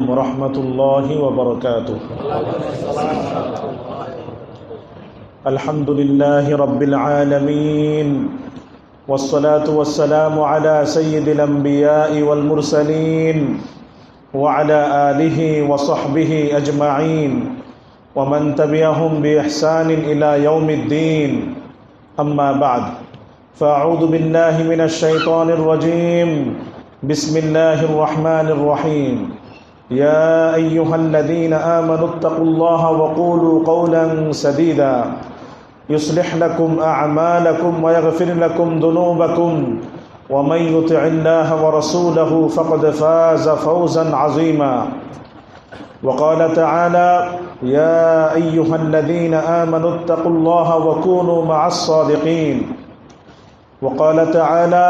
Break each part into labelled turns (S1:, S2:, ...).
S1: ورحمة الله وبركاته. الحمد لله رب العالمين، والصلاة والسلام على سيد الأنبياء والمرسلين وعلى آله وصحبه أجمعين ومن تبعهم بإحسان إلى يوم الدين. أما بعد، فأعوذ بالله من الشيطان الرجيم. بسم الله الرحمن الرحيم. يا أيها الذين آمنوا اتقوا الله وقولوا قولا سديدا يصلح لكم أعمالكم ويغفر لكم ذنوبكم ومن يطع الله ورسوله فقد فاز فوزا عظيما. وقال تعالى: يا أيها الذين آمنوا اتقوا الله وكونوا مع الصادقين. وقال تعالى: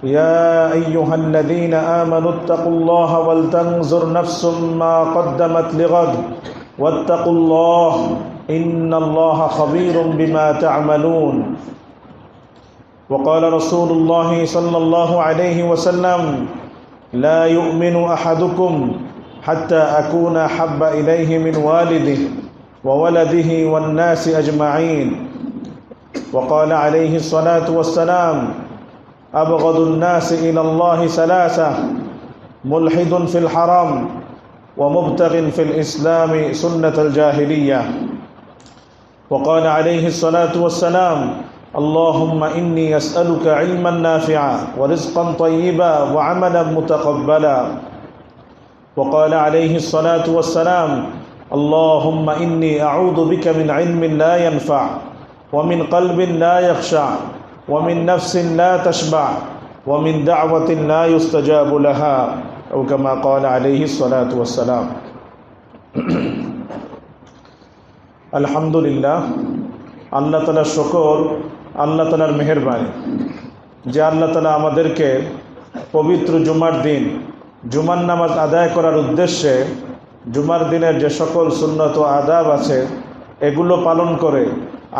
S1: يا أيها الذين آمنوا اتقوا الله ولتنظر نفس ما قدمت لغد واتقوا الله إن الله خبير بما تعملون. وقال رسول الله صلى الله عليه وسلم: لا يؤمن أحدكم حتى أكون أحب إليه من والده وولده والناس أجمعين. وقال عليه الصلاة والسلام: أبغض الناس إلى الله ثلاثة: ملحد في الحرام ومبتغ في الإسلام سنة الجاهلية. وقال عليه الصلاة والسلام: اللهم إني أسألك علما نافعا ورزقا طيبا وعملا متقبلا. وقال عليه الصلاة والسلام: اللهم إني أعوذ بك من علم لا ينفع ومن قلب لا يخشع ومن نفس لا تشبع ومن دعوة لا يستجاب لها، أو كما قال عليه الصلاة والسلام. আলহামদুলিল্লাহ, আল্লাহ তাআলার শুকর, আল্লাহ তাআলার মেহেরবানি যে আল্লাহ তাআলা আমাদেরকে পবিত্র জুমার দিন জুমার নামাজ আদায় করার উদ্দেশ্যে জুমার দিনের যে সকল সুন্নত ও আদাব আছে এগুলো পালন করে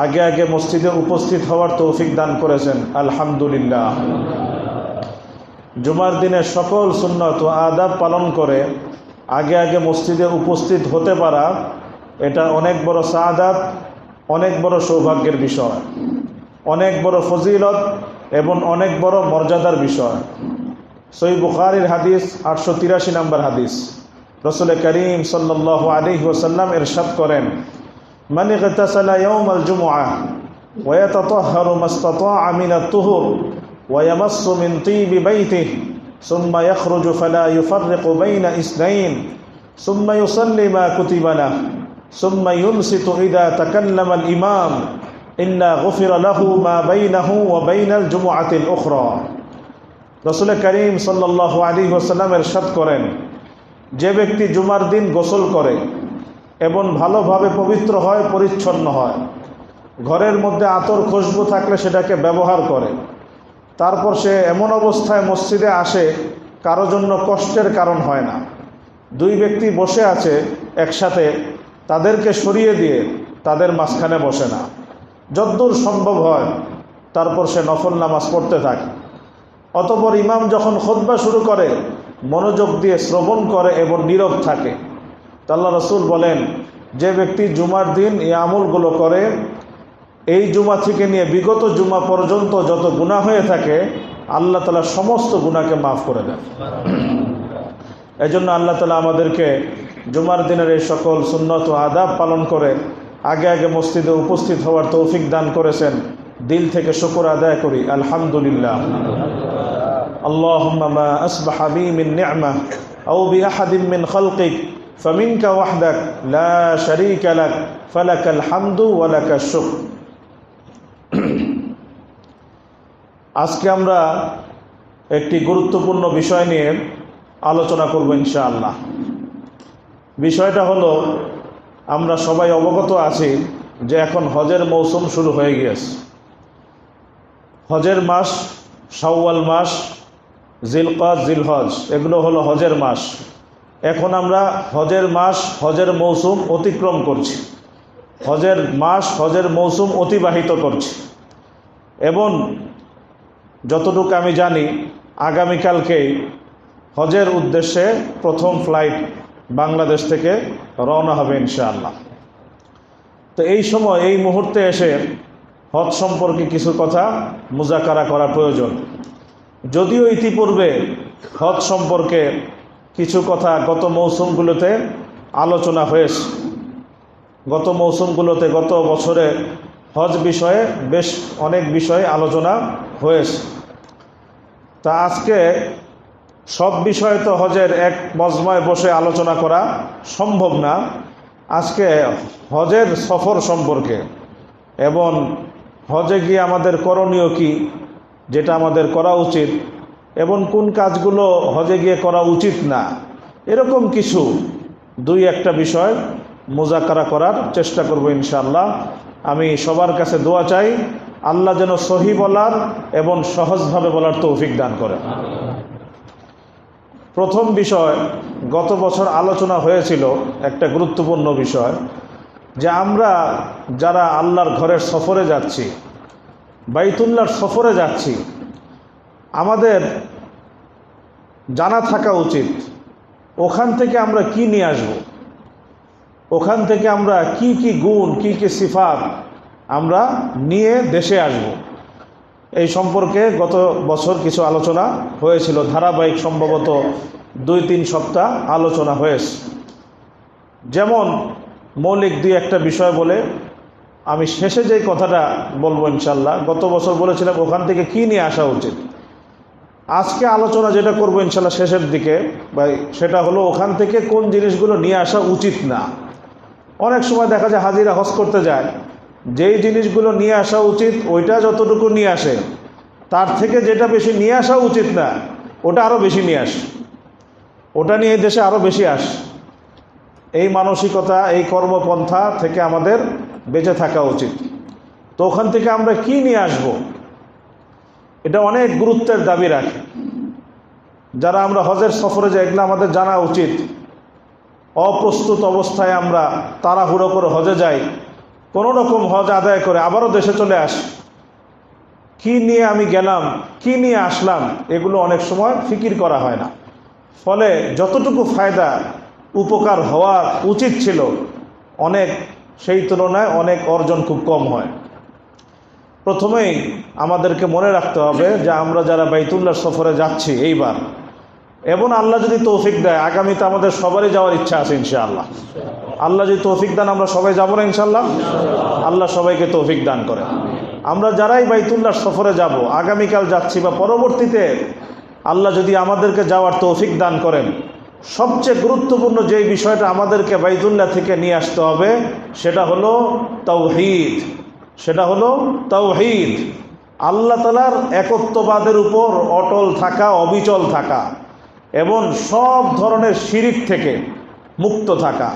S1: আগে আগে মসজিদে উপস্থিত হওয়ার তৌফিক দান করেছেন। আলহামদুলিল্লাহ। জুমার দিনের সকল সুন্নত ও আদাব পালন করে আগে আগে মসজিদে উপস্থিত হতে পারা, এটা অনেক বড় সাআদাত, অনেক বড় সৌভাগ্যের বিষয়, অনেক বড় ফজিলত এবং অনেক বড় মর্যাদার বিষয়। সহিহ বুখারীর হাদিস 883 নম্বর হাদিস। রাসূল করিম সাল্লাল্লাহু আলাইহি ওয়াসাল্লাম ইরশাদ করেন: মান ইগতাসালা ইয়াওমাল জুমআহ ওয়া ইয়াতাতাহহারু মাস্তাতা'a মিন আত-তুহুর ওয়া ইয়ামাসসু মিন তিবি বাইতিহি সুম্মা ইয়াখরুজু ফালা ইউফাররিকু বাইনা ইসনাইন সুম্মা ইউসাল্লি মা কুতিবা লাহু সুম্মা ইউনসিতু ইযা তাকাল্লামা আল-ইমাম ইল্লা গুফিরা লাহু মা বাইনাহু ওয়া বাইনাল জুমআতিল উখরা। রাসূল করিম সাল্লাল্লাহু আলাইহি ওয়াসাল্লাম ইরশাদ করেন, যে ব্যক্তি জুমার দিন গোসল করে এবং ভালোভাবে পবিত্র হয়, পরিচ্ছন্ন হয়, ঘরের মধ্যে আতর খুশবু থাকলে সেটাকে ব্যবহার করে, তারপর সে এমন অবস্থায় মসজিদে আসে কারো জন্য কষ্টের কারণ হয় না। দুই ব্যক্তি বসে আছে একসাথে, তাদেরকে সরিয়ে দিয়ে তাদের মাঝখানে বসে না, যতদূর সম্ভব হয় তারপর সে নফল নামাজ পড়তে থাকে। অতঃপর ইমাম যখন খুতবা শুরু করে মনোযোগ দিয়ে শ্রবণ করে এবং নীরব থাকে। আল্লাহ রাসূল বলেন, যে ব্যক্তি জুমার দিন এই আমলগুলো করে, এই জুমা থেকে নিয়ে বিগত জুমা পর্যন্ত যত গুনাহ হয়ে থাকে আল্লাহ তাআলা সমস্ত গুনাহকে মাফ করে দেন। এজন্য আল্লাহ তাআলা আমাদেরকে জুমার দিনের এই সকল সুন্নত ও আদাব পালন করে আগে আগে মসজিদে উপস্থিত হওয়ার তৌফিক দান করেছেন। দিল থেকে শুকর আদায় করি, আলহামদুলিল্লাহ। আল্লাহুম্মা মা আসবাহা বি মিন নি'মাহ আও বিআহাদিন মিন খালকিক ফামিনকা ওয়াহদাক লা শারীকা লাক ফালাকাল হামদু ওয়া লাকাশ শুকর। আজকে আমরা একটি গুরুত্বপূর্ণ বিষয় নিয়ে আলোচনা করব ইনশাআল্লাহ। বিষয়টা হলো, আমরা সবাই অবগত আছি যে এখন হজের মৌসুম শুরু হয়ে গিয়েছে। হজের মাস, শাওয়াল মাস, জিলকাদ, জিলহজ, এগুলো হলো হজের মাস। এখন আমরা হজের মাস, হজের মৌসুম অতিক্রম করছি, হজের মাস, হজের মৌসুম অতিবাহিত করছি। এবং যতটুকু আমি জানি আগামীকালকেই হজের উদ্দেশ্যে প্রথম ফ্লাইট বাংলাদেশ থেকে রওনা হবে ইনশাআল্লাহ। তো এই সময় এই মুহূর্তে এসে হজ সম্পর্কে কিছু কথা মুজাকারা করা প্রয়োজন। যদিও ইতিপূর্বে হজ সম্পর্কে কিছু কথা গত মৌসুমগুলোতে আলোচনা হয়েছে, গত মৌসুমগুলোতে গত বছরে হজ বিষয়ে বেশ অনেক বিষয়ে আলোচনা হয়েছে। তা আজকে সব বিষয়ে তো হজের এক মজমায় বসে আলোচনা করা সম্ভব না। আজকে হজের সফর সম্পর্কে এবং হজে গিয়ে আমাদের করণীয় কি, যেটা আমাদের করা উচিত, এবং কোন কাজগুলো হজে গিয়ে করা উচিত না, এরকম কিছু দুই একটা বিষয় মুজাকারা করার চেষ্টা করব ইনশাআল্লাহ। আমি সবার কাছে দোয়া চাই, আল্লাহ যেন সহি বলার এবং সহজভাবে বলার তৌফিক দান করেন। প্রথম বিষয়, গত বছর আলোচনা হয়েছিল একটা গুরুত্বপূর্ণ বিষয়, যে আমরা যারা আল্লাহর ঘরের সফরে যাচ্ছি, বাইতুল্লাহর সফরে যাচ্ছি, আমাদের জানা থাকা উচিত ওখান থেকে আমরা কি নিয়ে আসব, ওখান থেকে আমরা কি কি গুণ, কি কি সিফাত আমরা নিয়ে দেশে আসব। এই সম্পর্কে গত বছর কিছু আলোচনা হয়েছিল, ধারাবাহিক সম্ভবত 2-3 সপ্তাহ আলোচনা হয়েছে। যেমন মৌলিক দুই একটা বিষয় বলে আমি শেষে যে কথাটা বলবো ইনশাল্লাহ। গত বছর বলেছিলাম ওখান থেকে কি নিয়ে আসা উচিত। আজকে আলোচনা যেটা করবো ইনশাল্লাহ শেষের দিকে, বা সেটা হলো ওখান থেকে কোন জিনিসগুলো নিয়ে আসা উচিত না। অনেক সময় দেখা যায় হাজিরা হজ করতে যায়, যেই জিনিসগুলো নিয়ে আসা উচিত ওইটা যতটুকু নিয়ে আসে, তার থেকে যেটা বেশি নিয়ে আসা উচিত না ওটা আরও বেশি নিয়ে আসে, ওটা নিয়ে দেশে আরও বেশি আসে। এই মানসিকতা, এই কর্মপন্থা থেকে আমাদের বেঁচে থাকা উচিত। তো ওখান থেকে আমরা কি নিয়ে আসব, এটা অনেক গুরুত্বের দাবি রাখে। যারা আমরা হজের সফরে যাই, এগুলো আমাদের জানা উচিত। অপ্রস্তুত অবস্থায় আমরা তাড়াহুড়ো করে হজে যাই, কোনো রকম হজ আদায় করে আবারও দেশে চলে আসি, কি নিয়ে আমি গেলাম, কি নিয়ে আসলাম, এগুলো অনেক সময় ফিকির করা হয় না। ফলে যতটুকু ফায়দা উপকার হওয়া উচিত ছিল অনেক, সেই তুলনায় অনেক অর্জন খুব কম হয়। প্রথমেই আমাদেরকে মনে রাখতে হবে যে আমরা যারা বাইতুল্লাহ সফরে যাচ্ছি এইবার, এবং আল্লাহ যদি তৌফিক দেয়, আগামীতে আমাদের সবারই যাওয়ার ইচ্ছা আছে ইনশাআল্লাহ। আল্লাহ যদি তৌফিক দেন আমরা সবাই যাবো না ইনশাআল্লাহ? আল্লাহ সবাইকে তৌফিক দান করে। আমরা যারাই বাইতুল্লাহ সফরে যাব, আগামীকাল যাচ্ছি বা পরবর্তীতে আল্লাহ যদি আমাদেরকে যাওয়ার তৌফিক দান করেন, সবচেয়ে গুরুত্বপূর্ণ যেই বিষয়টা আমাদেরকে বাইতুল্লাহ থেকে নিয়ে আসতে হবে সেটা হলো তাওহীদ। সেটা হলো তাওহীদ, আল্লাহ তাআলার একত্ববাদের উপর অটল থাকা, অবিচল থাকা, এবং সব ধরনের শিরিক থেকে মুক্ত থাকা।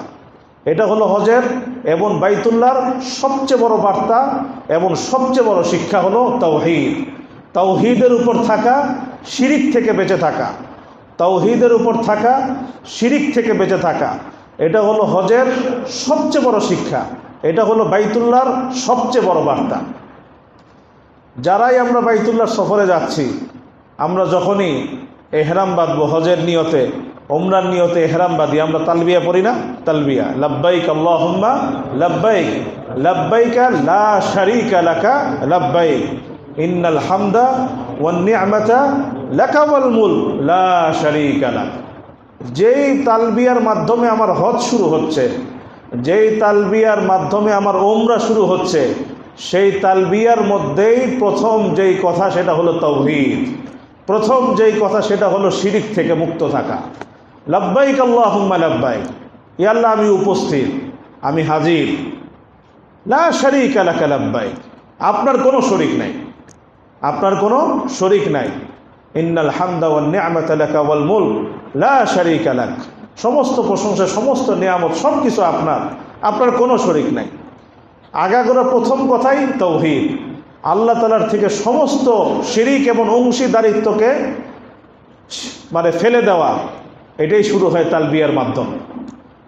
S1: এটা হলো হজের এবং বাইতুল্লাহর সবচেয়ে বড় বার্তা এবং সবচেয়ে বড় শিক্ষা হলো তাওহীদ। তাওহীদের উপর থাকা, শিরিক থেকে বেঁচে থাকা, তাওহীদের উপর থাকা, শিরিক থেকে বেঁচে থাকা, এটা হলো হজের সবচেয়ে বড় শিক্ষা। এটা হলো বাইতুল্লাহর সবচেয়ে বড় বার্তা। যারাই আমরা বাইতুল্লাহ সফরে যাচ্ছি, আমরা যখনই এহরাম বাঁধবো হজের নিয়তে, ওমরার নিয়তে এহরাম বাঁধি, আমরা তালবিয়া পড়ি না? তালবিয়া, লাব্বাইক আল্লাহুম্মা লাব্বাইক, লাব্বাইকা লা শারীকা লাকা লাব্বাইক, ইন্নাল হামদা ওয়ান নি'মাতা লাকা ওয়াল মুলক লা শারীকা লাক। যেই তালবিয়ার মাধ্যমে আমার হজ শুরু হচ্ছে, যেই তালবিয়ার মাধ্যমে আমার ওমরা শুরু হচ্ছে, সেই তালবিয়ার মধ্যেই প্রথম যেই কথা সেটা হলো তাওহীদ। প্রথম যেই কথা সেটা হলো শিরিক থেকে মুক্ত থাকা। লাব্বাইক আল্লাহুম্মা লাব্বাইক, ইয়া আল্লাহ আমি উপস্থিত, আমি হাজির। লা শারীকা লাকা লাব্বাইক, আপনার কোনো শরীক নাই, আপনার কোনো শরীক নাই। ইন্নাল হামদা ওয়ান নি'মাতা লাকা ওয়াল মুলক লা শারীকা লাক, সমস্ত প্রশংসা, সমস্ত নিয়ামত সব কিছু আপনার, আপনার কোনো শরীক নাই। আগাগোড়া প্রথম কথাই তাওহীদ, আল্লাহ তাআলার থেকে সমস্ত শিরিক এবং অংশীদারিত্বকে মানে ফেলে দেওয়া। এটাই শুরু হয় তালবিয়ার মাধ্যমে।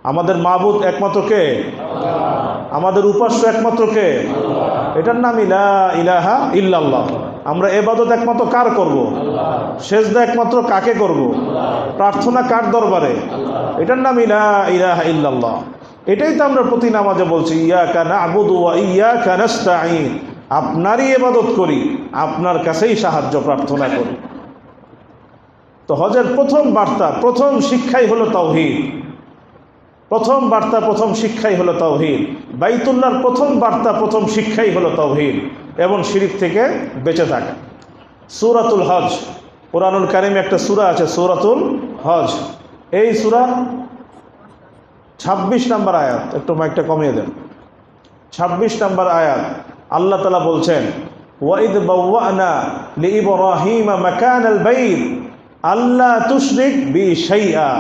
S1: আমাদের মাবুদ একমাত্র কে? আমাদের উপাস্য একমাত্র কে? এটার নাম লা ইলাহা ইল্লাল্লাহ। আমরা ইবাদত একমাত্র কার করব? সেজদা একমাত্র কাকে করব? প্রার্থনা কার দরবারে? এটার নাম লা ইলাহা ইল্লাল্লাহ। এটাই তো আমরা প্রতি নামাজে বলছি, ইয়াকা না'বুদু ওয়া ইয়াকা নাস্তাঈন। আপনারই ইবাদত করি, আপনার কাছেই সাহায্য প্রার্থনা করি। তো হজের প্রথম বার্তা, প্রথম শিক্ষাই হলো তাওহীদ। প্রথম বার্তা, প্রথম শিক্ষাই হলো তাওহীদ। বাইতুল্লাহর প্রথম বার্তা, প্রথম শিক্ষাই হলো তাওহীদ এবং শিরক থেকে বেঁচে থাকা। সূরাতুল হজ, কুরআনুল কারীমে একটা সূরা আছে সূরাতুল হজ। এই সূরা 26 নম্বর আয়াত, একটু মাইকটা কমিয়ে দেন। 26 নম্বর আয়াত আল্লাহ তাআলা বলছেন, ওয়াইদ বাওয়ানা লিইব্রাহিমা মাকানাল বাইত আল্লা তুশরিক বি শাইআ।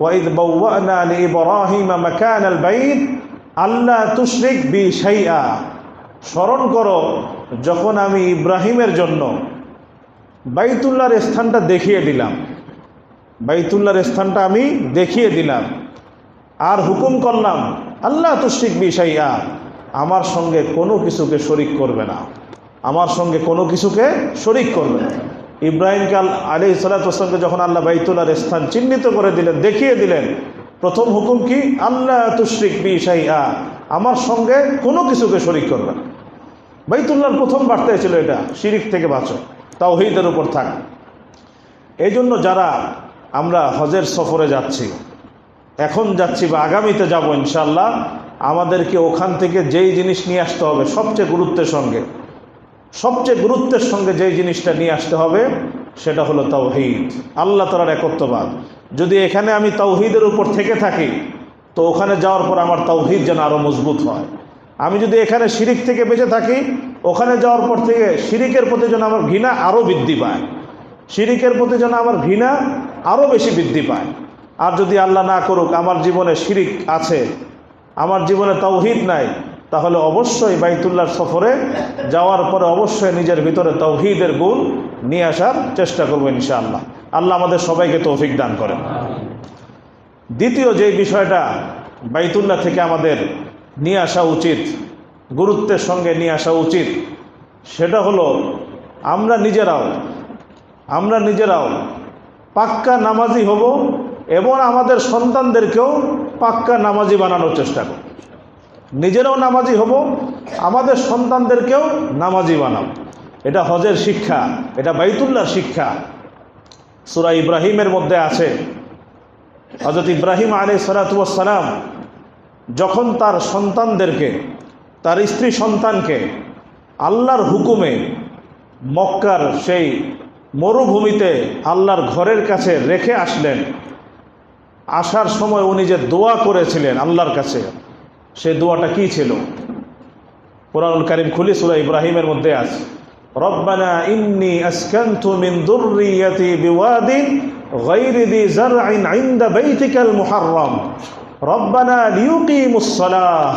S1: ওয়াইদ বাওয়ানা লিইব্রাহিমা মাকানাল বাইত আল্লা তুশরিক বি শাইআ। স্মরণ করো যখন আমি ইব্রাহিমের জন্য বাইতুল্লাহর স্থানটা দেখিয়ে দিলাম, বাইতুল্লাহর স্থানটা আমি দেখিয়ে দিলাম আর হুকুম করলাম আল্লাহ তুশরিক বি শাইআ, আমার সঙ্গে কোনো কিছুকে শরিক করবে না, আমার সঙ্গে কোনো কিছুকে শরিক করবে না। ইব্রাহিমকে আলাইহিস সালাতু ওয়াস সালামকে যখন আল্লাহ বাইতুল্লাহর স্থান চিহ্নিত করে দিলেন, দেখিয়ে দিলেন, প্রথম হুকুম কি? আল্লাহ তুশরিক বি শাইআ, আমার সঙ্গে কোনো কিছুকে শরিক করবে না। বাইতুল্লাহর প্রথম বার্তাই ছিল এটা, শিরক থেকে বাঁচো, তাওহীদের উপর থাক। এই জন্য যারা আমরা হজের সফরে যাচ্ছি, এখন যাচ্ছি বা আগামীতে যাব ইনশাআল্লাহ, আমাদেরকে ওখান থেকে যেই জিনিস নিয়ে আসতে হবে সবচেয়ে গুরুত্বের সঙ্গে, সবচেয়ে গুরুত্বের সঙ্গে যেই জিনিসটা নিয়ে আসতে হবে সেটা হলো তাওহীদ, আল্লাহ তাআলার একত্ববাদ। যদি এখানে আমি তাওহীদের উপর থেকে থাকি তো ওখানে যাওয়ার পর আমার তাওহীদ যেন আরও মজবুত হয়। আমি যদি এখানে শিরিক থেকে বেঁচে থাকি, ওখানে যাওয়ার পর থেকে শিরিকের প্রতি যেন আমার ঘৃণা আরও বৃদ্ধি পায়, শিরিকের প্রতি যেন আমার ঘৃণা আরও বেশি বৃদ্ধি পায়। আর যদি আল্লাহ না করুক আমার জীবনে শিরিক আছে, আমার জীবনে তাওহীদ নাই, তাহলে অবশ্যই বাইতুল্লাহর সফরে যাওয়ার পরে অবশ্যই নিজের ভিতরে তাওহীদের গুণ নিয়ে আসার চেষ্টা করবো ইনশাআল্লাহ। আল্লাহ আমাদের সবাইকে তৌফিক দান করেন। দ্বিতীয় যে বিষয়টা বাইতুল্লাহ থেকে আমাদের নিয়ে আসা উচিত, গুরুত্বের সঙ্গে নিয়ে আসা উচিত, সেটা হলো আমরা নিজেরাও পাক্কা নামাজি হব এবং আমাদের সন্তানদেরকেও পাক্কা নামাজি বানানোর চেষ্টা করব। নিজেরাও নামাজি হব, আমাদের সন্তানদেরকেও নামাজি বানাবো। এটা হজের শিক্ষা, এটা বাইতুল্লাহর শিক্ষা। সূরা ইব্রাহিমের মধ্যে আছে, হযরত ইব্রাহিম আলাইহিস সালাতু ওয়াস সালাম যখন তার সন্তানদেরকে, তার স্ত্রী সন্তানকে আল্লাহর হুকুমে মক্কার সেই মরুভূমিতে আল্লাহর ঘরের কাছে রেখে আসলেন, আসার সময় উনি যে দোয়া করেছিলেন আল্লাহর কাছে, সেই দোয়াটা কি ছিল? কুরআনুল কারীম খুলি সূরা ইব্রাহিমের মধ্যে আছে, রব্বানা ইন্নী আসকানতু মিন যুররিয়াতি বিওয়াদিন গায়রি যি যারইন ইনদা বাইতিকাল মুহাররম রব্বানা লিয়ুকিমুস সালাহ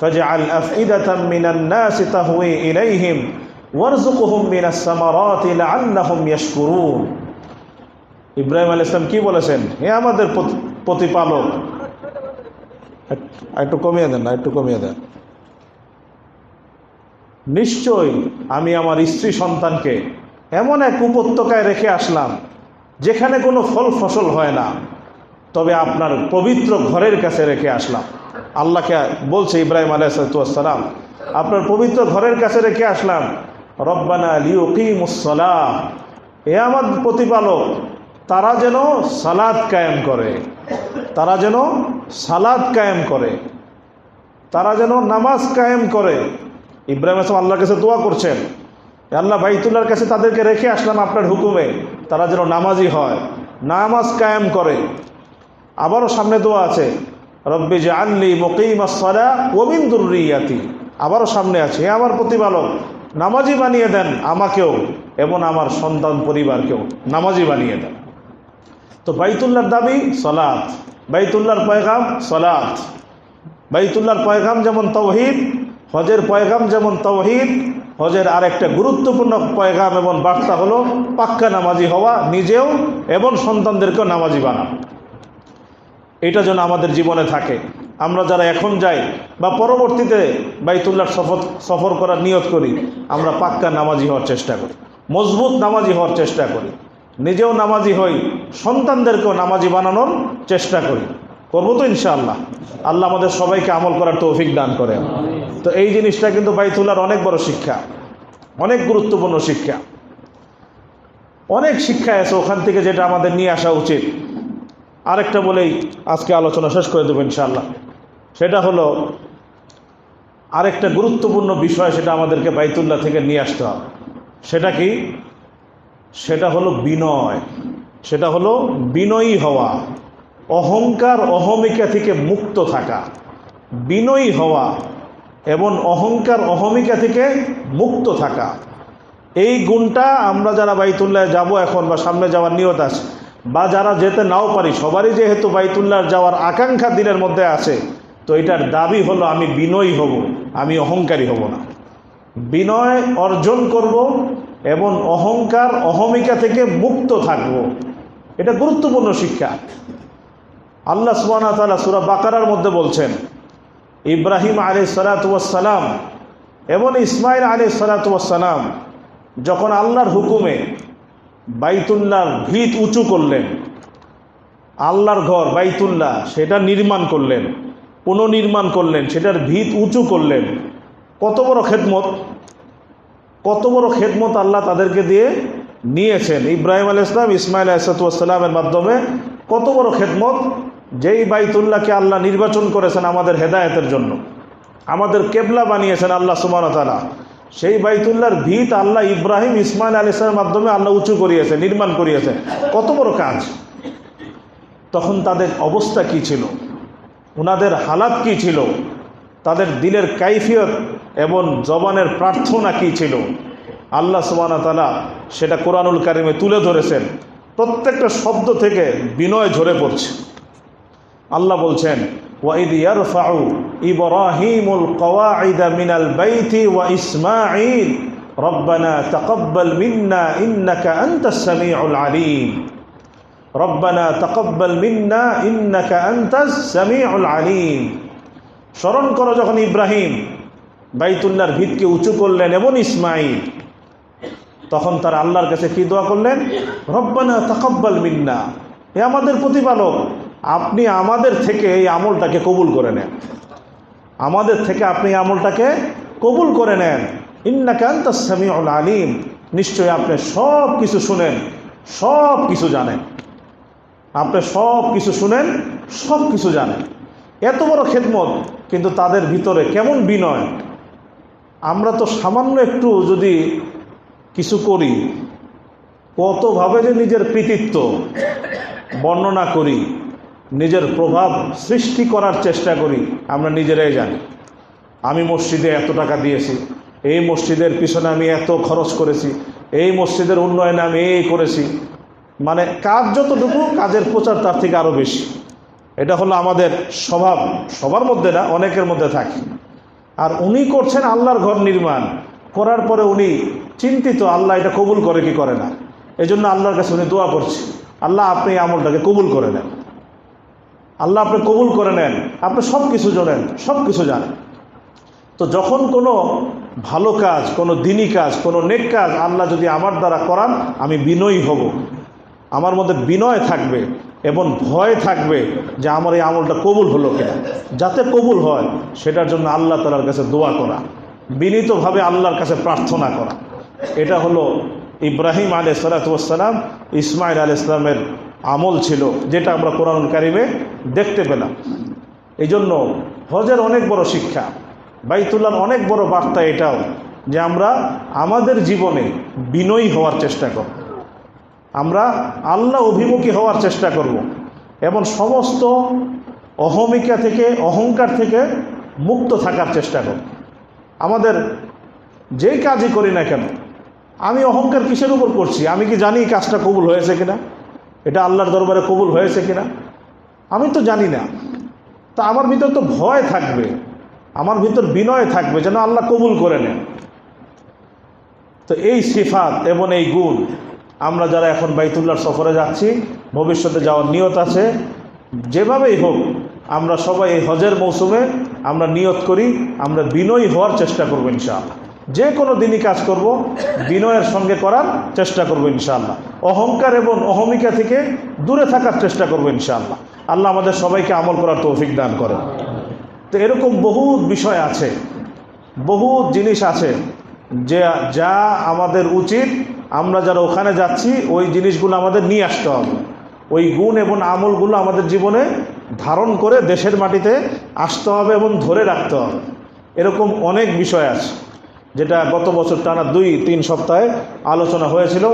S1: ফাজআল আফইদাতাম মিনান নাসি তাহওয়ি ইলাইহিম ওয়ারযুকহুম মিনাস সামারাতি লাআল্লাহুম ইয়াশকুরুন। ইব্রাহিম আলাইহিস সালাম কি বলেছেন? হে আমাদের প্রতিপালক, একটু কমিয়ে দেন না, একটু কমিয়ে দেন। নিশ্চয়ই আমি আমার স্ত্রী সন্তানকে এমন এক উপত্যকায় রেখে আসলাম যেখানে কোনো ফল ফসল হয় না, তবে আপনার পবিত্র ঘরের কাছে রেখে আসলাম। আল্লাহকে বলছে ইব্রাহিম আলাইহিস সালাম, আপনার পবিত্র ঘরের কাছে রেখে আসলাম। রব্বানা লিয়ুকিমুস সালাহ, এ আমার প্রতিপালক, তারা যেন সালাত কায়েম করে, তারা যেন সালাত কায়েম করে, তারা যেন নামাজ কায়েম করে। ইব্রাহিম আলাইহিস সালাম আল্লাহর কাছে দোয়া করছেন, আল্লাহ বাইতুল্লাহর কাছে তাদেরকে রেখে আসলাম আপনার হুকুমে, তারা যেন নামাজি হয়, নামাজ কায়েম করে। আবারও সামনে দোয়া আছে, রব্বি জাআলনি মুকিমাস সালাহ ওয়া মিন যুররিয়াতি। আবারও সামনে আছে, হে আমার প্রতিপালক, নামাজি বানিয়ে দেন আমাকেও এবং আমার সন্তান পরিবারকেও নামাজি বানিয়ে দেন। তো বাইতুল্লাহর দাবি সালাত, বাইতুল্লাহর পয়গাম সালাত। বাইতুল্লাহর পয়গাম যেমন তাওহীদ, হজের পয়গাম যেমন তাওহীদ, হজের আরেকটা গুরুত্বপূর্ণ পয়গাম এবং বার্তা হলো পাক্কা নামাজি হওয়া, নিজেও এবং সন্তানদেরকেও নামাজি বানানো। এটা যেন আমাদের জীবনে থাকে। আমরা যারা এখন যাই বা পরবর্তীতে বাইতুল্লাহ সফর করার নিয়ত করি, আমরা পাক্কা নামাজি হওয়ার চেষ্টা করি, মজবুত নামাজি হওয়ার চেষ্টা করি, নিজেও নামাজি হই, সন্তানদেরকেও নামাজি বানানোর চেষ্টা করি। করবো তো ইনশাআল্লাহ। আল্লাহ আমাদের সবাইকে আমল করার তৌফিক দান করেন। তো এই জিনিসটা কিন্তু বাইতুল্লাহর অনেক বড় শিক্ষা, অনেক গুরুত্বপূর্ণ শিক্ষা। অনেক শিক্ষা আছে ওখান থেকে, যেটা আমাদের নিয়ে আসা উচিত। আরেকটা বলেই আজকে আলোচনা শেষ করে দেবো ইনশাআল্লাহ। সেটা হলো আরেকটা গুরুত্বপূর্ণ বিষয়, সেটা আমাদেরকে বাইতুল্লাহ থেকে নিয়ে আসতে হবে। সেটা কি? সেটা হলো বিনয়। সেটা হলো বিনয়ী হওয়া, অহংকার অহমিকা থেকে মুক্ত থাকা। বিনয়ী হওয়া এবং অহংকার অহমিকা থেকে মুক্ত থাকা, এই গুণটা আমরা যারা বাইতুল্লাহ যাব এখন বা সামনে যাওয়ার নিয়ত আছে, বা যারা যেতে নাও পারি, সবারই যেহেতু বাইতুল্লাহ যাওয়ার আকাঙ্ক্ষা দিনের মধ্যে আছে, তো এটার দাবি হলো আমি বিনয়ী হব, আমি অহংকারী হব না। বিনয় অর্জন করব এবং অহংকার অহমিকা থেকে মুক্ত থাকব। এটা গুরুত্বপূর্ণ শিক্ষা। আল্লাহ সুবহানাহু ওয়া তাআলা সূরা বাকারার মধ্যে বলছেন, ইব্রাহিম আলাইহিস সালাতু ওয়াস সালাম এবং ইসমাঈল আলাইহিস সালাতু ওয়াস সালাম যখন আল্লাহর হুকুমে বাইতুল্লাহর ভিত উঁচু করলেন, আল্লাহর ঘর বাইতুল্লাহ সেটা নির্মাণ করলেন, পুনর্নির্মাণ করলেন, সেটার ভিত উঁচু করলেন। কত বড় খেদমত, কত বড় খেদমত আল্লাহ তাদেরকে দিয়ে নিয়েছেন। ইব্রাহিম আলাইহিস সালাম ইসমাঈল আলাইহিস সালামের মাধ্যমে কত বড় খেদমত। যেই বাইতুল্লাহকে আল্লাহ নির্বাচন করেছেন আমাদের হেদায়েতের জন্য, আমাদের কেবলা বানিয়েছেন আল্লাহ সুবহানাহু ওয়া তাআলা, সেই বাইতুল্লাহর ভিত আল্লাহ ইব্রাহিম ইসমাঈল আলাইহিস সালামের মাধ্যমে আল্লাহ উঁচু করিয়েছেন, নির্মাণ করিয়েছেন। কত বড় কাজ। তখন তাদের অবস্থা কি ছিল, ওনাদের হালাত কি ছিল, তাদের দিলের কাইফিয়ত এবং জবানের প্রার্থনা কি ছিল, আল্লাহ সুবহানাহু ওয়া তাআলা সেটা কোরআনুল কারিমে তুলে ধরেছেন। প্রত্যেকটা শব্দ থেকে বিনয় ঝরে পড়ছে। আল্লাহ বলছেন, وَإِذْ يَرْفَعُ إِبْرَاهِيمُ الْقَوَاعِدَ مِنَ الْبَيْتِ وَإِسْمَاعِيلُ رَبَّنَا تَقَبَّلْ مِنَّا إِنَّكَ أَنْتَ السَّمِيعُ الْعَلِيمُ رَبَّنَا تَقَبَّلْ مِنَّا إِنَّكَ أَنْتَ السَّمِيعُ الْعَلِيمُ। স্মরণ করো যখন ইব্রাহিম বাইতুল্লাহর ভিতকে উঁচু করলেন এবং ইসমাঈল, তখন তারা আল্লাহর কাছে কি দোয়া করলেন? রব্বানা তাকাব্বাল মিন্না, হে আমাদের প্রতিপালক, আপনি আমাদের থেকে এই আমলটাকে কবুল করে নেন, আমাদের থেকে আপনি এই আমলটাকে কবুল করে নেন। ইন্নাকা আনতাস সামিউল আলিম, নিশ্চয়ই আপনি সব কিছু শুনেন, সব কিছু জানেন। আপনি সব কিছু শুনেন, সব কিছু জানেন। এত বড় খেদমত, কিন্তু তাদের ভিতরে কেমন বিনয়। আমরা তো সামান্য একটু যদি কিছু করি, কতভাবে যে নিজের কৃতিত্ব বর্ণনা করি, নিজের প্রভাব সৃষ্টি করার চেষ্টা করি, আমরা নিজেরাই জানি। আমি মসজিদে এত টাকা দিয়েছি, এই মসজিদের পিছনে আমি এত খরচ করেছি, এই মসজিদের উন্নয়নে আমি এই করেছি। মানে কাজ যতটুকু, কাজের প্রচার তার থেকে আরও বেশি। এটা হলো আমাদের স্বভাব, সবার মধ্যে না, অনেকের মধ্যে থাকে। আর উনি করছেন আল্লাহর ঘর নির্মাণ করার পরে উনি চিন্তিত, আল্লাহ এটা কবুল করে কি করে না। এই জন্য আল্লাহর কাছে উনি দোয়া করছে, আল্লাহ আপনি এই আমলটাকে কবুল করে নেন, আল্লাহ আপনি কবুল করে নেন, আপনি সব কিছু জানেন, সব কিছু জানেন। তো যখন কোনো ভালো কাজ, কোনো দিনী কাজ, কোনো নেক কাজ আল্লাহ যদি আমার দ্বারা করান, আমি বিনয়ী হব, আমার মধ্যে বিনয় থাকবে এবং ভয় থাকবে যে আমার এই আমলটা কবুল হলো কিনা। যাতে কবুল হয় সেটার জন্য আল্লাহ তাআলার কাছে দোয়া করা, বিনীতভাবে আল্লাহর কাছে প্রার্থনা করা। এটা হলো ইব্রাহিম আলাইহিস সালাতু ওয়াস সালাম, ইসমাঈল আলাইহিস সালামের আমল ছিল, যেটা আমরা কোরআনুল কারিমে দেখতে পেলাম। এই জন্য হজের অনেক বড় শিক্ষা, বাইতুল্লাহর অনেক বড় বার্তা এটাও, যে আমরা আমাদের জীবনে বিনয়ী হওয়ার চেষ্টা করব, আমরা আল্লাহ অভিমুখী হওয়ার চেষ্টা করব এবং সমস্ত অহমিকা থেকে, অহংকার থেকে মুক্ত থাকার চেষ্টা করব। আমাদের যেই কাজই করি না কেন, আমি অহংকার কিসের উপর করছি? আমি কি জানি কাজটা কবুল হয়েছে কিনা, এটা আল্লাহর দরবারে কবুল হয়েছে কিনা? আমি তো জানি না। তা আমার ভিতর তো ভয় থাকবে, আমার ভিতর বিনয় থাকবে যেন আল্লাহ কবুল করে নেন। তো এই সিফাত এবং এই গুণ আমরা যারা এখন বাইতুল্লাহর সফরে যাচ্ছি, ভবিষ্যতে যাওয়ার নিয়ত আছে, যেভাবেই হোক আমরা সবাই এই হজের মৌসুমে আমরা নিয়ত করি, আমরা বিনয়ী হওয়ার চেষ্টা করবো ইনশাআল্লাহ। যে কোনো দিনই কাজ করব বিনয়ের সঙ্গে করার চেষ্টা করবো ইনশাআল্লাহ। অহংকার এবং অহমিকা থেকে দূরে থাকার চেষ্টা করবো ইনশাআল্লাহ। আল্লাহ আমাদের সবাইকে আমল করার তৌফিক দান করেন। তো এরকম বহুত বিষয় আছে, বহুত জিনিস আছে যা আমাদের উচিত, আমরা যারা ওখানে যাচ্ছি ওই জিনিসগুলো আমাদের নিয়ে আসতে হবে। ওই গুণ এবং আমলগুলো আমাদের জীবনে ধারণ করে দেশের মাটিতে আসতে হবে এবং ধরে রাখতে হবে। এরকম অনেক বিষয় আছে যেটা গত বছর টানা 2-3 সপ্তাহে আলোচনা হয়েছিল।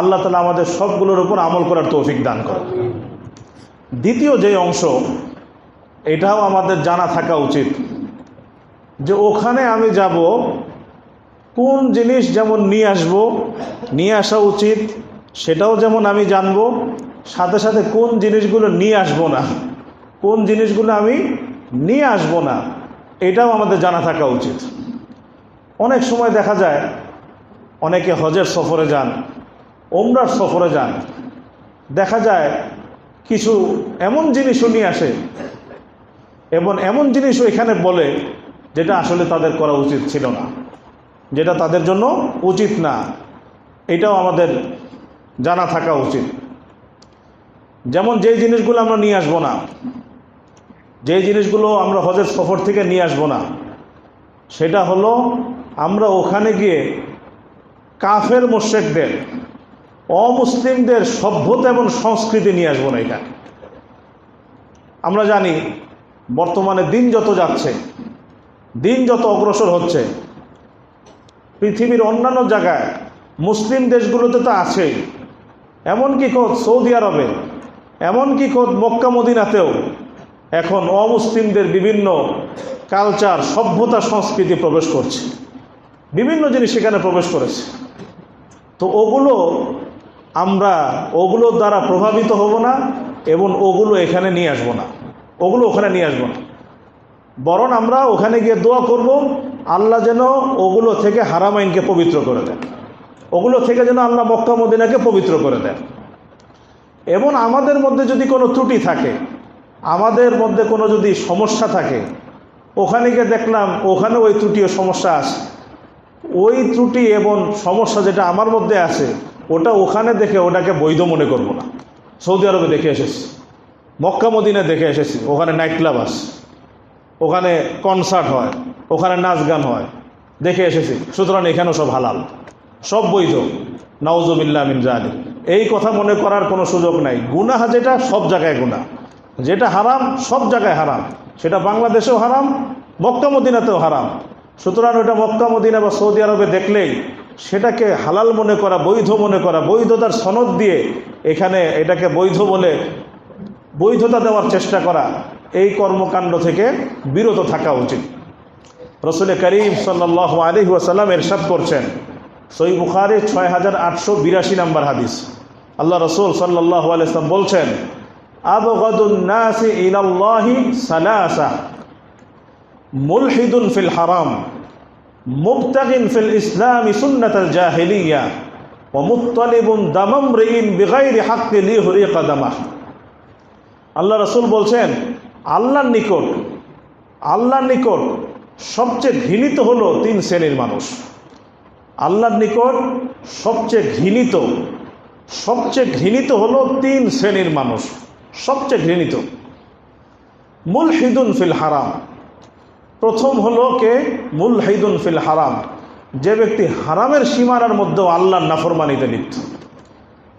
S1: আল্লাহ তাআলা আমাদের সবগুলোর উপর আমল করার তৌফিক দান করে। দ্বিতীয় যে অংশ, এটাও আমাদের জানা থাকা উচিত যে ওখানে আমি যাব কোন জিনিস যেমন নিয়ে আসা উচিত সেটাও যেমন আমি জানবো, সাথে সাথে কোন জিনিসগুলো নিয়ে আসবো না, কোন জিনিসগুলো আমি নিয়ে আসবো না, এটাও আমাদের জানা থাকা উচিত। অনেক সময় দেখা যায় অনেকে হজের সফরে যান, ওমরার সফরে যান, দেখা যায় কিছু এমন জিনিসও নিয়ে আসে এবং এমন জিনিসও এখানে বলে যেটা আসলে তাদের করা উচিত ছিল না, যেটা তাদের জন্য উচিত না। এটাও আমাদের জানা থাকা উচিত। যেমন যেই জিনিসগুলো আমরা নিয়ে আসবো না, যেই জিনিসগুলো আমরা হজের সফর থেকে নিয়ে আসবো না, সেটা হলো আমরা ওখানে গিয়ে কাফের মুশরিকদের, অমুসলিমদের সভ্যতা এবং সংস্কৃতি নিয়ে আসবো না। এখানে আমরা জানি বর্তমানে দিন যত যাচ্ছে, দিন যত অগ্রসর হচ্ছে, পৃথিবীর অন্যান্য জায়গায় মুসলিম দেশগুলোতে তো আছেই, এমনকি খোদ সৌদি আরবে, এমনকি খোদ মক্কা মদিনাতেও এখন অমুসলিমদের বিভিন্ন কালচার, সভ্যতা, সংস্কৃতি প্রবেশ করছে, বিভিন্ন জিনিস সেখানে প্রবেশ করেছে। তো আমরা ওগুলোর দ্বারা প্রভাবিত হব না এবং ওগুলো এখানে নিয়ে আসবো না, ওগুলো ওখানে নিয়ে আসবো না। বরং আমরা ওখানে গিয়ে দোয়া করব আল্লাহ যেন ওগুলো থেকে হারামাইনকে পবিত্র করে দেন, ওগুলো থেকে যেন আল্লাহ মক্কা মদিনাকে পবিত্র করে দেন। এবং আমাদের মধ্যে যদি কোনো ত্রুটি থাকে, আমাদের মধ্যে কোনো যদি সমস্যা থাকে, ওখানে গিয়ে দেখলাম ওখানে ওই ত্রুটি ও সমস্যা আছে, ওই ত্রুটি এবং সমস্যা যেটা আমার মধ্যে আছে ওটা ওখানে দেখে ওটাকে বৈধ মনে করব না। সৌদি আরবে দেখে এসেছি, মক্কা মদিনায় দেখে এসেছি, ওখানে নাইট ক্লাব আছে, ওখানে কনসার্ট হয়, ওখানে নাচ গান হয়, দেখে এসেছি। সুতরাং এখানেও সব হালাল, সব বৈধ। নাউজুবিল্লাহ মিন যালিক। এই কথা মনে করার কোনো সুযোগ নাই। গুনাহ যেটা সব জায়গায় গুনাহ, যেটা হারাম সব জায়গায় হারাম, সেটা বাংলাদেশেও হারাম, মক্কা মদিনাতেও হারাম। সুতরাং ওটা মক্কা মদিনা বা সৌদি আরবে দেখলেই সেটাকে হালাল মনে করা, বৈধ মনে করা, বৈধতার সনদ দিয়ে এখানে এটাকে বৈধ বলে বৈধতা দেওয়ার চেষ্টা করা, এই কর্মকাণ্ড থেকে বিরত থাকা উচিত। রসুল করিম সাল্লাল্লাহু আলাইহি ওয়াসাল্লাম ইরশাদ করছেন, সহিহ বুখারী 6882 নম্বর হাদিস, আল্লাহ রসুল সাল্লাল্লাহু আলাইহি ওয়াসাল্লাম বলছেন, আবগাদুন নাসি ইলাল্লাহি সালাসা, মুলহিদুন ফিল হারাম, মুবতাগিন ফিল ইসলামি সুন্নাতাল জাহিলিয়া, ওয়া মুত্তালিবুন দামামরিন বিগাইরি হাক্কি লিহুরিকা দামাহ। আল্লাহ রসুল বলছেন, আল্লাহর নিকট সবচেয়ে ঘৃণিত হলো 3 শ্রেণীর মানুষ। আল্লাহর নিকট সবচেয়ে ঘৃণিত হলো 3 শ্রেণীর মানুষ, সবচেয়ে ঘৃণিত। মুলহিদুন ফিল হারাম, প্রথম হলো কে? মুলহিদুন ফিল হারাম, যে ব্যক্তি হারামের সীমানার মধ্যেও আল্লাহর নাফরমানিতে লিপ্ত।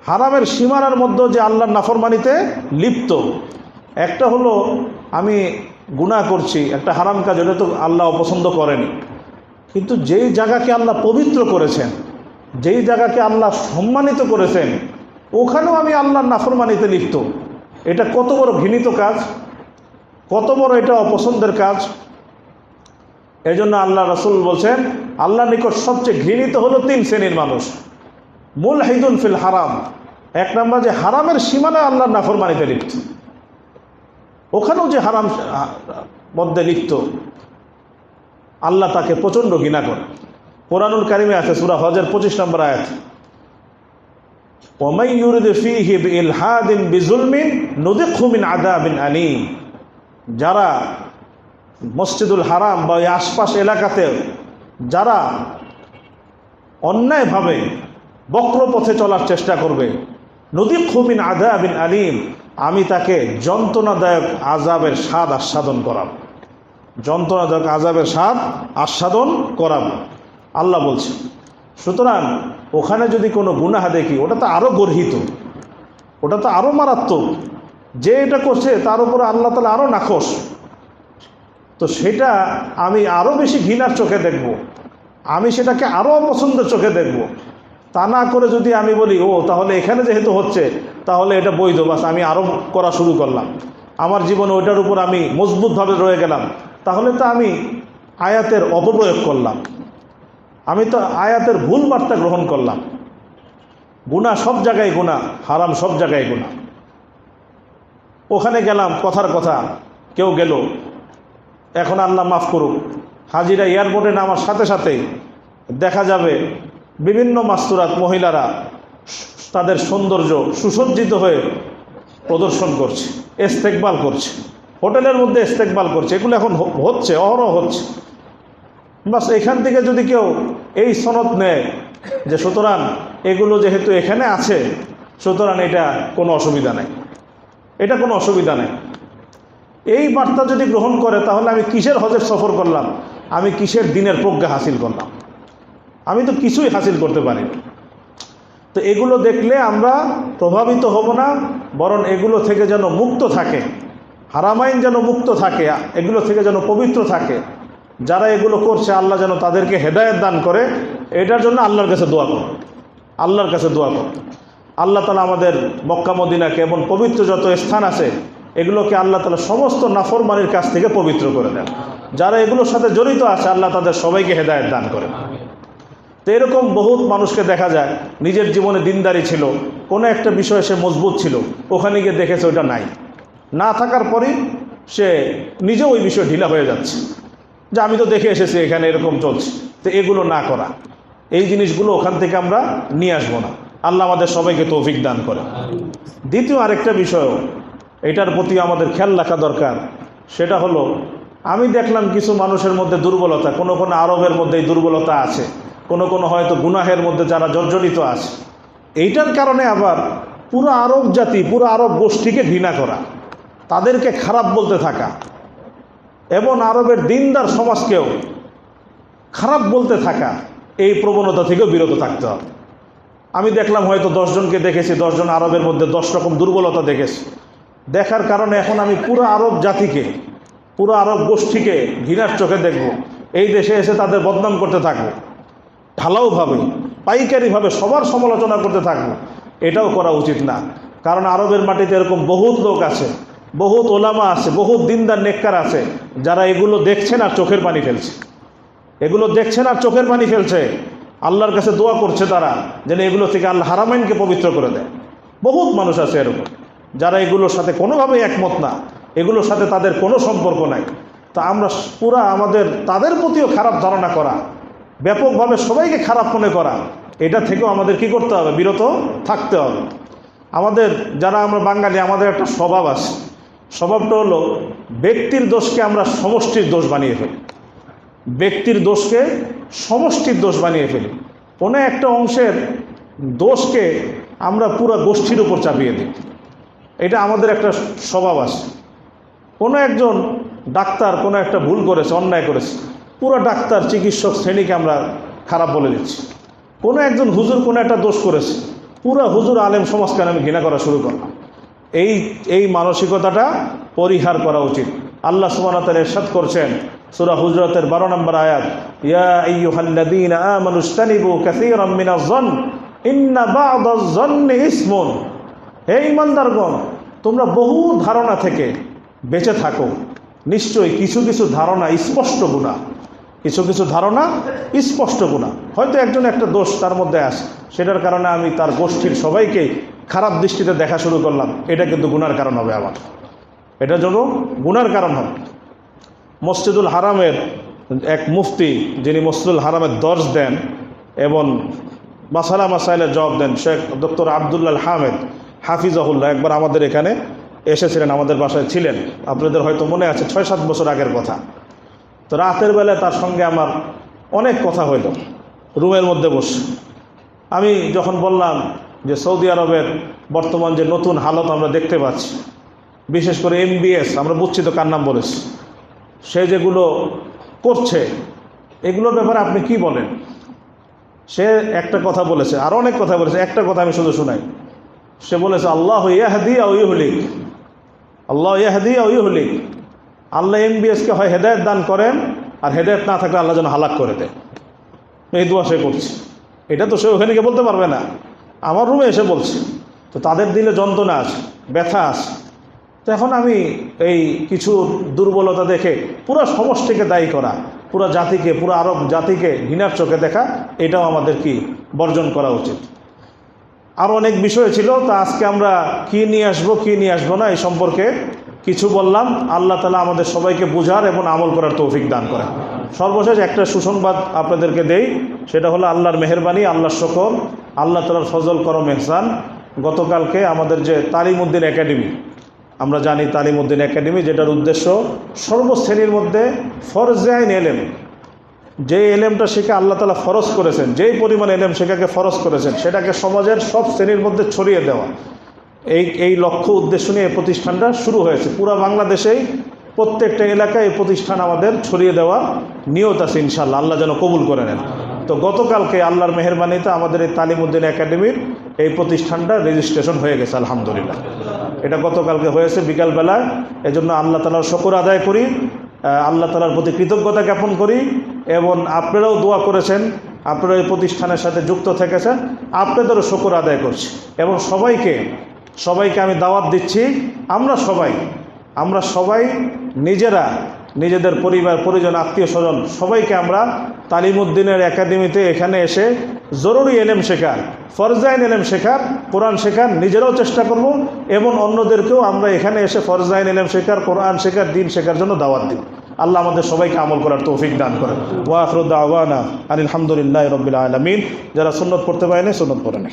S1: হারামের সীমানার মধ্যেও যে আল্লাহর নাফরমানিতে লিপ্ত। একটা হলো আমি গুনাহ করছি, একটা হারাম কাজ, এটা তো আল্লাহ অপছন্দ করেনি, কিন্তু যেই জায়গাকে আল্লাহ পবিত্র করেছেন, যেই জায়গাকে আল্লাহ সম্মানিত করেছেন, ওখানেও আমি আল্লাহর নাফরমানিতে লিপ্ত। এটা কত বড় ঘৃণিত কাজ, কত বড় এটা অপছন্দের কাজ। এই জন্য আল্লাহ রাসূল বলছেন, আল্লাহর নিকট সবচেয়ে ঘৃণিত হলো 3 শ্রেণীর মানুষ। মুলহিদুন ফিল হারাম, এক নম্বর যে হারামের সীমানায় আল্লাহর নাফরমানিতে লিপ্ত, ওখানেও যে হারাম মধ্যে লিপ্ত, আল্লাহ তাকে প্রচণ্ড ঘৃণা করে। কোরআনুল কারিমে আছে সূরা হজের 25 নম্বর আয়াত, ওয়ামান ইউরিদ ফীহি বিইলহাদিন বিযুলমিন নুযিকহু মিন আযাবিন আলীম। যারা মসজিদুল হারাম বা এই আশপাশ এলাকাতে যারা অন্যায়ভাবে বক্রপথে চলার চেষ্টা করবে, নুযিকহু মিন আযাবিন আলীম, আমি তাকে যন্ত্রণাদায়ক আযাবের স্বাদ আস্বাদন করাব, যন্ত্রণাদায়ক আযাবের স্বাদ আস্বাদন করাব, আল্লাহ বলছে। সুতরাং ওখানে যদি কোনো গুনাহ দেখি, ওটা তো আরও গর্হিত, ওটা তো আরও মারাত্মক, যে এটা করছে তার উপরে আল্লাহ তাআলা আরও নাখোশ। তো সেটা আমি আরও বেশি ঘৃণার চোখে দেখব, আমি সেটাকে আরও অপছন্দের চোখে দেখব। তা না করে যদি আমি বলি ও তাহলে এখানে যেহেতু হচ্ছে তাহলে এটা বৈধ, বাস আমি আরও করা শুরু করলাম, আমার জীবনে ওইটার উপর আমি মজবুতভাবে রয়ে গেলাম, তাহলে তো আমি আয়াতের অপপ্রয়োগ করলাম, আমি তো আয়াতের ভুল বার্তা গ্রহণ করলাম। গুনাহ সব জায়গায় গুনাহ, হারাম সব জায়গায় গুনাহ। ওখানে গেলাম, কথার কথা কেউ গেল, এখন আল্লাহ মাফ করুক, হাজিরা এয়ারপোর্টে নামার সাথে সাথেই দেখা যাবে বিভিন্ন মাস্তুরাত মহিলারা তাদের সৌন্দর্য সুসজ্জিত হয়ে প্রদর্শন করছে, ইস্তেকবাল করছে, হোটেলের মধ্যে ইস্তেকবাল করছে। এগুলো এখন হচ্ছে, অহরহ হচ্ছে। বাস এখান থেকে যদি কেউ এই সনদ নেয় যে সুতরাং এগুলো যেহেতু এখানে আছে সুতরাং এটা কোনো অসুবিধা নেই, এটা কোনো অসুবিধা নেই, এই বার্তা যদি গ্রহণ করে, তাহলে আমি কিসের হজের সফর করলাম, আমি কিসের দিনের প্রজ্ঞা হাসিল করলাম, আমি তো কিছুই হাসিল করতে পারিনি। তো এগুলো দেখলে আমরা প্রভাবিত হব না, বরং এগুলো থেকে যেন মুক্ত থাকে, হারামাইন যেন মুক্ত থাকে, এগুলো থেকে যেন পবিত্র থাকে। যারা এগুলো করছে আল্লাহ যেন তাদেরকে হেদায়েত দান করে, এটার জন্য আল্লাহর কাছে দোয়া করো, আল্লাহর কাছে দোয়া করো। আল্লাহ তাআলা আমাদের মক্কা মদিনাকে এবং পবিত্র যত স্থান আছে এগুলোকে আল্লাহ তাআলা সমস্ত নাফরমানির কাছ থেকে পবিত্র করে দেন। যারা এগুলোর সাথে জড়িত আছে আল্লাহ তাদের সবাইকে হেদায়েত দান করে। তো এরকম বহুত মানুষকে দেখা যায় নিজের জীবনে দিনদারি ছিল, কোনো একটা বিষয়ে সে মজবুত ছিল, ওখানে গিয়ে দেখেছে ওটা নাই, না থাকার পরই সে নিজেও ওই বিষয়ে ঢিলা হয়ে যাচ্ছে যে আমি তো দেখে এসেছি এখানে এরকম চলছে। তো এগুলো না করা, এই জিনিসগুলো ওখান থেকে আমরা নিয়ে আসবো না। আল্লাহ আমাদের সবাইকে তৌফিক দান করে। দ্বিতীয় আরেকটা বিষয়, এটার প্রতি আমাদের খেয়াল রাখা দরকার, সেটা হলো আমি দেখলাম কিছু মানুষের মধ্যে দুর্বলতা, কোনো কোনো আরবের মধ্যে এই দুর্বলতা আছে, কোনো কোনো হয়তো গুনাহের মধ্যে যারা জর্জরিত আছে। এইটার কারণে আবার পুরো আরব জাতি, পুরো আরব গোষ্ঠীকে ঘৃণা করা, তাদেরকে খারাপ বলতে থাকা এবং আরবের দিনদার সমাজকেও খারাপ বলতে থাকা, এই প্রবণতা থেকেও বিরত থাকতে হবে। আমি দেখলাম হয়তো 10 জনকে দেখেছি, 10 জন আরবের মধ্যে 10 রকম দুর্বলতা দেখেছি। দেখার কারণে এখন আমি পুরো আরব জাতিকে, পুরো আরব গোষ্ঠীকে ঘৃণার চোখে দেখব, এই দেশে এসে তাদের বদনাম করতে থাকবো, ঢালাওভাবে পাইকারিভাবে সবার সমালোচনা করতে থাকবো। এটাও করা উচিত না, কারণ আরবের মাটিতে এরকম বহুত লোক আছে, বহুত ওলামা আছে, বহুত দিনদার নেককার আছে, যারা এগুলো দেখছেন আর চোখের পানি ফেলছে, এগুলো দেখছেন আর চোখের পানি ফেলছে, আল্লাহর কাছে দোয়া করছে তারা যেন এগুলো থেকে আল্লাহ হারামাইনকে পবিত্র করে দেয়। বহুত মানুষ আছে এরকম যারা এগুলোর সাথে কোনোভাবেই একমত না, এগুলোর সাথে তাদের কোনো সম্পর্ক নাই। তা আমরা পুরা আমাদের তাদের প্রতিও খারাপ ধারণা করা, ব্যাপকভাবে সবাইকে খারাপ মনে করা, এটা থেকেও আমাদের কি করতে হবে, বিরত থাকতে হবে। আমাদের যারা আমরা বাঙালি, আমাদের একটা স্বভাব আছে, স্বভাবটা হলো ব্যক্তির দোষকে আমরা সমষ্টির দোষ বানিয়ে ফেলি, ব্যক্তির দোষকে সমষ্টির দোষ বানিয়ে ফেলি, কোনো একটা অংশের দোষকে আমরা পুরো গোষ্ঠীর উপর চাপিয়ে দিই। এটা আমাদের একটা স্বভাব আছে। কোনো একজন ডাক্তার কোনো একটা ভুল করেছে, অন্যায় করেছে, পুরো ডাক্তার চিকিৎসক শ্রেণীকে আমরা খারাপ বলে দিচ্ছি। কোনো একজন হুজুর কোনো একটা দোষ করেছে, পুরো হুজুর আলেম সমাজকে আমি ঘৃণা করা শুরু করলাম। এই মানসিকতাটা পরিহার করা উচিত। আল্লাহ সুবহানাহু ওয়া তাআলা ইরশাদ করছেন সূরা হুজরাতের 12 নম্বর আয়াত, ইয়া আইয়ুহাল্লাযীনা আমানু ইজতানিবু কাসীরাম মিনাজ যন্ন ইন্না বা'দাজ যন্নি ইসমুন। হে ঈমানদারগণ, তোমরা বহু ধারণা থেকে বেঁচে থাকো, নিশ্চয়ই কিছু কিছু ধারণা স্পষ্ট গুনাহ, কিছু কিছু ধারণা স্পষ্ট গুনাহ। হয়তো একজন একটা দোষ তার মধ্যে আসে, সেটার কারণে আমি তার গোষ্ঠীর সবাইকে খারাপ দৃষ্টিতে দেখা শুরু করলাম, এটা কিন্তু গুনার কারণ হবে, আমার এটার জন্য গুনার কারণ হবে। মসজিদুল হারামের এক মুফতি, যিনি মসজিদুল হারামের দর্শ দেন এবং মাসাইলের জবাব দেন, শেখ ডক্টর আবদুল্লাহ হামেদ হাফিজাহুল্লাহ, একবার আমাদের এখানে এসেছিলেন, আমাদের বাসায় ছিলেন। আপনাদের হয়তো মনে আছে 6-7 বছর আগের কথা। তো রাতের বেলায় তার সঙ্গে আমার অনেক কথা হইল রুমের মধ্যে বসে। আমি যখন বললাম যে সৌদি আরবের বর্তমান যে নতুন হালত আমরা দেখতে পাচ্ছি, বিশেষ করে MBS, আমরা বুঝছি তো কার নাম বলেছি, সে যেগুলো করছে এগুলোর ব্যাপারে আপনি কি বলেন? সে একটা কথা বলেছে, আরও অনেক কথা বলেছে, একটা কথা আমি শুধু শোনাই। সে বলেছে আল্লাহ ইয়াহদি আও ইউহলিক, আল্লাহ ইয়াহদি আও ইউহলিক। আল্লাহ MBSকে হয় হেদায়েত দান করেন, আর হেদায়েত না থাকলে আল্লাহ যেন হালাক করে দেয়। এই দোয়া সে করছে। এটা তো সে ওখানে গিয়ে বলতে পারবে না, আমার রুমে এসে বলছে। তো তাদের দিলে যন্ত্রণা আছে, ব্যথা আছে। তো এখন আমি এই কিছু দুর্বলতা দেখে পুরো সমষ্টিকে দায়ী করা, পুরো জাতিকে, পুরো আরব জাতিকে ঘৃণার চোখে দেখা, এটাও আমাদের কি বর্জন করা উচিত। আরও অনেক বিষয় ছিল, তা আজকে আমরা কি নিয়ে আসবো কি নিয়ে আসবো না এই সম্পর্কে কিছু বললাম। আল্লাহ তাআলা আমাদের সবাইকে বুঝার এবং আমল করার তৌফিক দান করেন। সর্বশেষ একটা সুসংবাদ আপনাদেরকে দেই, সেটা হলো আল্লাহর মেহেরবানি, আল্লাহর শুকর, আল্লাহ তাআলার ফজল করম ইহসান। গতকালকে আমাদের যে তালিমউদ্দিন একাডেমি, আমরা জানি তালিমউদ্দিন একাডেমি, যেটার উদ্দেশ্য সর্বশ্রেণীর মধ্যে ফরজে আইন এলেম, যে এলেমটা শেখা আল্লাহ তাআলা ফরজ করেছেন, যেই পরিমাণ এলেম শেখাকে ফরজ করেছেন, সেটাকে সমাজের সব শ্রেণীর মধ্যে ছড়িয়ে দেওয়া, এই লক্ষ্য উদ্দেশ্য নিয়ে এই প্রতিষ্ঠানটা শুরু হয়েছে। পুরো বাংলাদেশেই প্রত্যেকটা এলাকায় এই প্রতিষ্ঠান আমাদের ছড়িয়ে দেওয়ার নিয়ত আছে ইনশাআল্লাহ, আল্লাহ যেন কবুল করে নেন। তো গতকালকে আল্লাহর মেহেরবানিতে আমাদের এই তালিমউদ্দিন একাডেমির এই প্রতিষ্ঠানটা রেজিস্ট্রেশন হয়ে গেছে আলহামদুলিল্লাহ। এটা গতকালকে হয়েছে বিকালবেলায়। এজন্য আল্লাহ তাআলার শুকর আদায় করি, আল্লাহ তাআলার প্রতি কৃতজ্ঞতা জ্ঞাপন করি। এবং আপনারাও দোয়া করেছেন, আপনারা এই প্রতিষ্ঠানের সাথে যুক্ত থেকেছেন, আপনাদেরও শুকর আদায় করছি। এবং সবাইকে আমি দাওয়াত দিচ্ছি, আমরা সবাই নিজেরা, নিজেদের পরিবার পরিজন আত্মীয় স্বজন সবাইকে আমরা তালিমউদ্দিনের একাডেমিতে এখানে এসে জরুরি এলেম শেখার, ফরজাইন এলেম শেখার, কোরআন শেখার নিজেরাও চেষ্টা করব, এবং অন্যদেরকেও আমরা এখানে এসে ফরজাইন এলেম শেখার, কোরআন শেখার, দিন শেখার জন্য দাওয়াত দিব। আল্লাহ আমাদের সবাইকে আমল করার তৌফিক দান করেন। ওয়া আখিরু দাওয়ানা আলহামদুলিল্লাহি রাব্বিল আলামিন। যারা সুন্নত পড়তে পারেন সুন্নত পড়েন।